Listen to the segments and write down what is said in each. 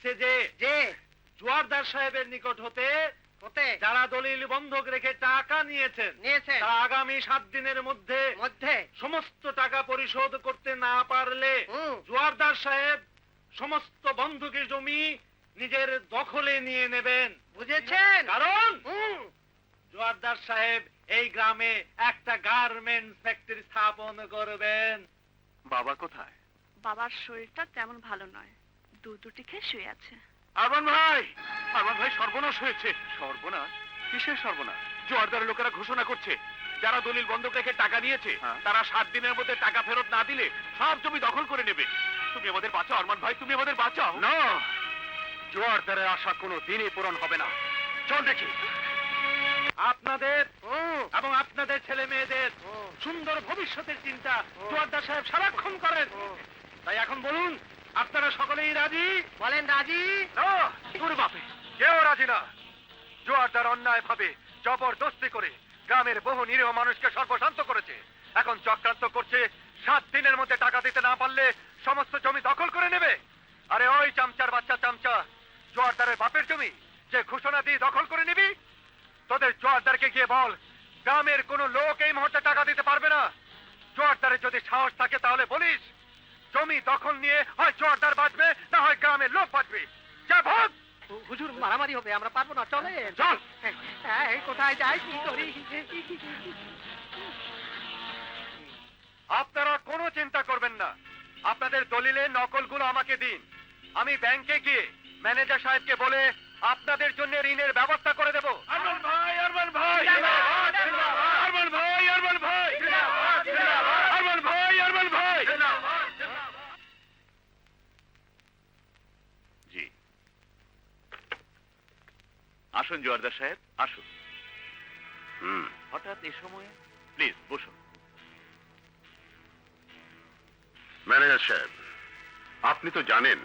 হয়েছে যে জোয়ারদার সাহেবের নিকট হতে যারা দলিল বন্ধক রেখে টাকা নিয়েছেন তারা আগামী 7 দিনের মধ্যে সমস্ত টাকা পরিশোধ করতে না পারলে জোয়ারদার সাহেব সমস্ত বন্ধকি জমি নিজের দখলে নিয়ে নেবেন, বুঝেছেন? কারণ জোয়ারদার সাহেব এই গ্রামে একটা গার্মেন্টস ফ্যাক্টরি স্থাপন করবেন। বাবা কোথায়? বাবার শরীরটা তেমন ভালো নয়, দুটি খেয়ে শুয়ে আছে। আরমান ভাই সর্বনাশ হয়েছে। সর্বনাশ? কিসের সর্বনাশ? জোয়ারদারের লোকেরা ঘোষণা করছে যারা দলিল বন্ধক রেখে টাকা নিয়েছে তারা 7 দিনের মধ্যে টাকা ফেরত না দিলে সব জমি দখল করে নেবে। তুমি আমাদের বাঁচাও আরমান ভাই, তুমি আমাদের বাঁচাও। না, জোয়ারদারের আশা কোনো দিনই পূরণ হবে না। চল দেখি। আপনাদের এবং আপনাদের ছেলে মেয়েদের সুন্দর ভবিষ্যতের চিন্তা জোয়ারদার সাহেব সারাক্ষণ করেন। তাই এখন বলুন, আপনারা সকলেই রাজি? বলেন রাজি? তোর বাপে কেউ রাজি না। জোয়ারদার অন্যায় ভাবে জবরদস্তি করে গ্রামের বহু নিরীহ মানুষকে সর্বশান্ত করেছে। এখন চক্রান্ত করছে 7 দিনের মধ্যে টাকা দিতে না পারলে সমস্ত জমি দখল করে নেবে। আরে ওই চামচার বাচ্চা চামচা, জোয়ারদারের বাপের জমি যে ঘোষণা দিয়ে দখল করে নিবি, তোদের জোয়ারদারকে গিয়ে বল গ্রামের কোনো লোক এই মুহূর্তে টাকা দিতে পারবে না। জোয়ারদারের যদি সাহস থাকে তাহলে বলিস জমি দখল নিয়ে হয় জোয়ারদার বাঁচবে না হয় গ্রামের লোক বাঁচবে। যা ভাগ। হুজুর, মারামারি হবে, আমরা পারবো না, চলে চল। কোথায় যাই, কি করি? আপনারা কোনো চিন্তা করবেন না, আপনাদের দলিলে নকলগুলো আমাকে দিন। আমি ব্যাংকে গিয়ে ম্যানেজার সাহেবকে বলে আপনাদের জন্য ঋণের ব্যবস্থা করে দেব। আরমান ভাই, আরমান ভাই, আরমান ভাই, আরমান ভাই, আরমান ভাই, আরমান ভাই। জি, আসুন জোয়ারদার সাহেব, আসুন। হঠাৎ এই সময়ে? প্লিজ বসুন। ম্যানেজার সাহেব, আপনি তো জানেন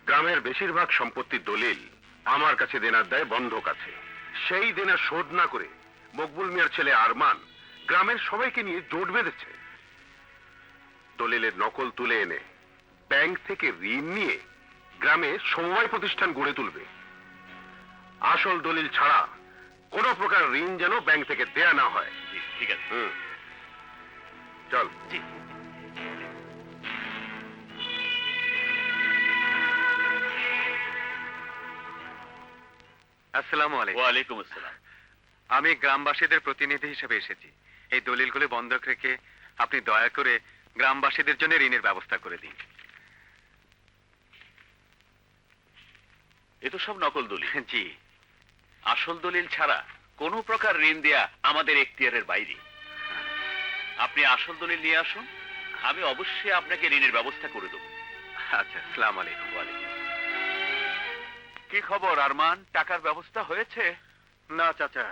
গ্রামের বেশিরভাগ সম্পত্তির দলিল আমার কাছে দেনার দায় বন্ধক আছে। সেই দেনা শোধ না করে মকবুল মিয়ার ছেলে আরমান গ্রামের সবাইকে নিয়ে জোট বেঁধেছে। দলিলের নকল তুলে এনে ব্যাংক থেকে ঋণ নিয়ে গ্রামে সমবায় প্রতিষ্ঠান গড়ে তুলবে। আসল দলিল ছাড়া কোনো প্রকার ঋণ যেন ব্যাংক থেকে দেয়া না হয়। ঠিক আছে। চল। আসসালামু আলাইকুম। ওয়ালাইকুম আসসালাম। আমি গ্রামবাসীদের প্রতিনিধি হিসেবে এসেছি। এই দলিলগুলো বন্ধক রেখে আপনি দয়া করে গ্রামবাসীদের জন্য ঋণের ব্যবস্থা করে দিন। এ তো সব নকল দলিল। জি। আসল দলিল ছাড়া কোনো প্রকার ঋণ দেয়া আমাদের এখতিয়ারের বাইরে। আপনি আসল দলিল নিয়ে আসুন, আমি অবশ্যই আপনাকে ঋণের ব্যবস্থা করে দেব। আচ্ছা, আসসালামু আলাইকুম। ওয়ালাইকুম। কি খবর আরমান, টাকার ব্যবস্থা হয়েছে? না চাচা,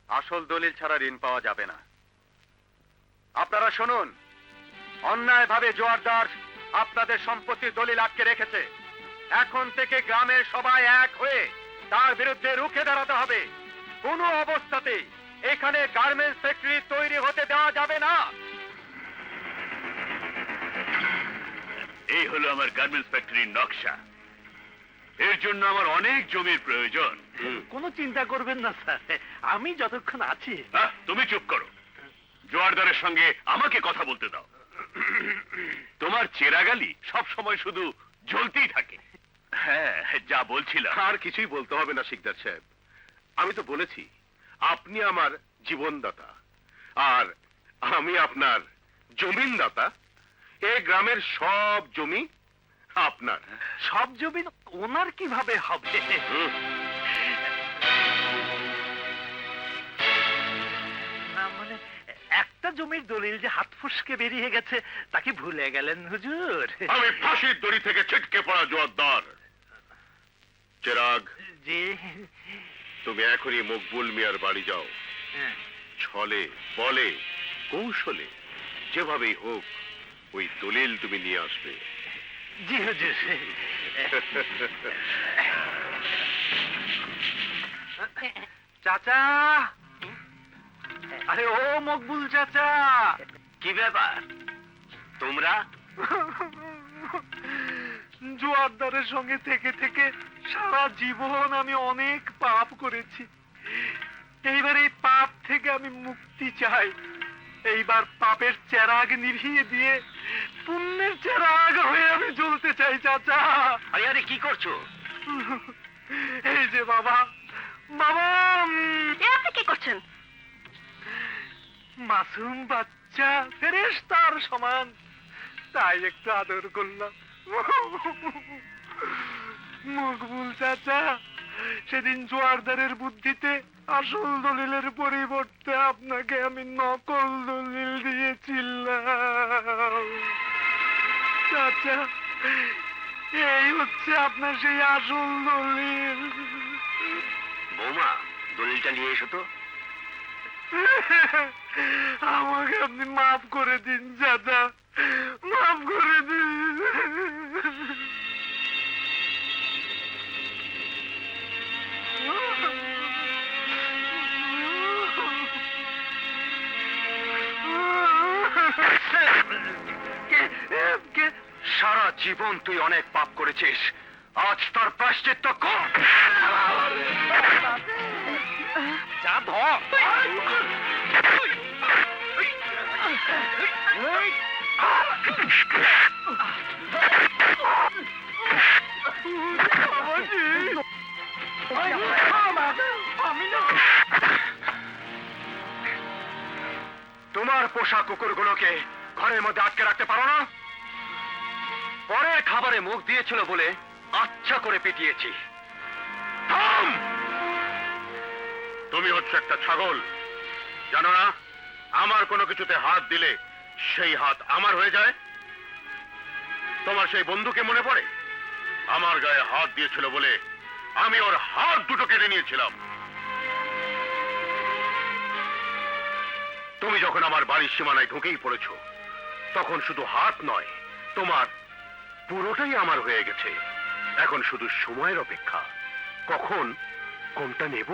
আসল দলিল ছাড়া ঋণ পাওয়া যাবে না। আপনারা শুনুন, অন্যায়ভাবে জোয়ারদার আপনাদের সম্পত্তির দলিল আটকে রেখেছে। এখন থেকে গ্রামের সবাই এক হয়ে তার বিরুদ্ধে রুখে দাঁড়াতে হবে। কোনো অবস্থাতেই এখানে গার্মেন্টস ফ্যাক্টরি তৈরি হতে দেওয়া যাবে না। এই হলো আমার গার্মেন্টস ফ্যাক্টরির নকশা। এর জন্য আমার অনেক জমির প্রয়োজন। কোনো চিন্তা করবেন না স্যার, আমি যতক্ষণ আছি। তুমি চুপ করো, জোয়ারদারের সঙ্গে আমাকে কথা বলতে দাও। তোমার চেরাগালি সব সময় শুধু জ্বলতেই থাকে। হ্যাঁ, যা বলছিলাম। আর কিছুই বলতে হবে না শিকদার সাহেব, আমি তো বলেছি আপনি আমার জীবনদাতা আর আমি আপনার জমিনদাতা। এই গ্রামের সব জমি আপনার। সব জমি ওনার কিভাবে হবে? না মানে একটা জমির দলিল যে হাত ফুসকে বেরিয়ে গেছে তাকে ভুলে গেলেন হুজুর? আমি ফাঁসির দড়ি থেকে ছিটকে পড়া জোয়ারদার। চেরাগ, জি। তুমি এখনই মকবুল মিয়ার বাড়ি যাও। ছলে বলে কৌশলে যেভাবেই হোক ওই দলিল তুমি নিয়ে আসবে। জি হুজুর। চাচা, আরে ও মকবুল চাচা। কি ব্যাপার তোমরা? জোয়ারদারের সঙ্গে থেকে থেকে সারা জীবন আমি অনেক পাপ করেছি। এইবার এই পাপ থেকে আমি মুক্তি চাই। এইবার পাপের চেরাগ নিভিয়ে দিয়ে পুণ্যের চেরাগ হয়ে আমি জ্বলতে চাই চাচা। আরে আরে কি করছো? এই যে বাবা, বাবা এ আপনি কি করছেন? মাসুম বাচ্চা ফেরেশতার সমান, তাই একটু আদর করলাম। মকবুল চাচা, সেদিন জোয়ারদারের বুদ্ধিতে আসল দলিলের পরিবর্তে আপনাকে আমি নকল দলিল দিয়েছিলাম। চাচা, এই হচ্ছে আপনার সেই আসল দলিল। বৌমা, দলিলটা নিয়ে এসো তো। আমাকে আপনি মাফ করে দিন চাচা, মাফ করে দিন। সারা জীবন তুই অনেক পাপ করেছিস, আজ তার প্রায়শ্চিত্ত কর। যা ধর। তোমার পোষা কুকুরগুলোকে ঘরের মধ্যে আটকে রাখতে পারো না? পরের খাবারে মুখ দিয়েছিল বলে আচ্ছা করে পিটিয়েছি। থাম! তুমি হচ্ছে একটা ছাগল, জানো না আমার কোনো কিছুতে হাত দিলে সেই হাত আমার হয়ে যায়। তোমার সেই বন্ধুকে মনে পড়ে? আমার গায়ে হাত দিয়েছিল বলে আমি ওর হাত দুটো কেটে নিয়েছিলাম। তুমি যখন আমার বাড়ির সীমানায় ঢুকেই পড়েছ, তখন শুধু হাত নয়, তোমার পুরোটাই আমার হয়ে গেছে। এখন শুধু সময়ের অপেক্ষা, কখন কোনটা নেব।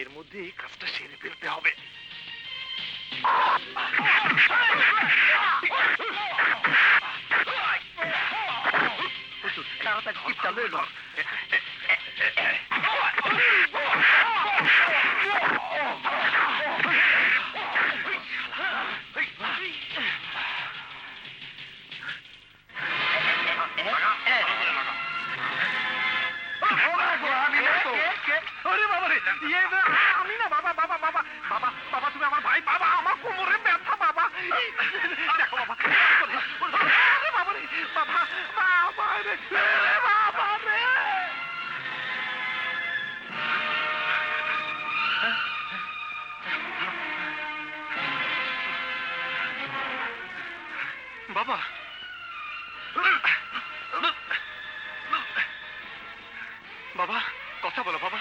এর মধ্যে এই কাজটা সেরে ফেলতে হবে। আমি না বাবা, বাবা, বাবা, বাবা, বাবা, তুমি আমার ভাই, বাবা, আমার কোমরে ব্যথা বাবা। দেখো বাবা, বাবা রে, বাবা, বাবা রে, বাবা রে। বাবা, বাবা কথা বলো বাবা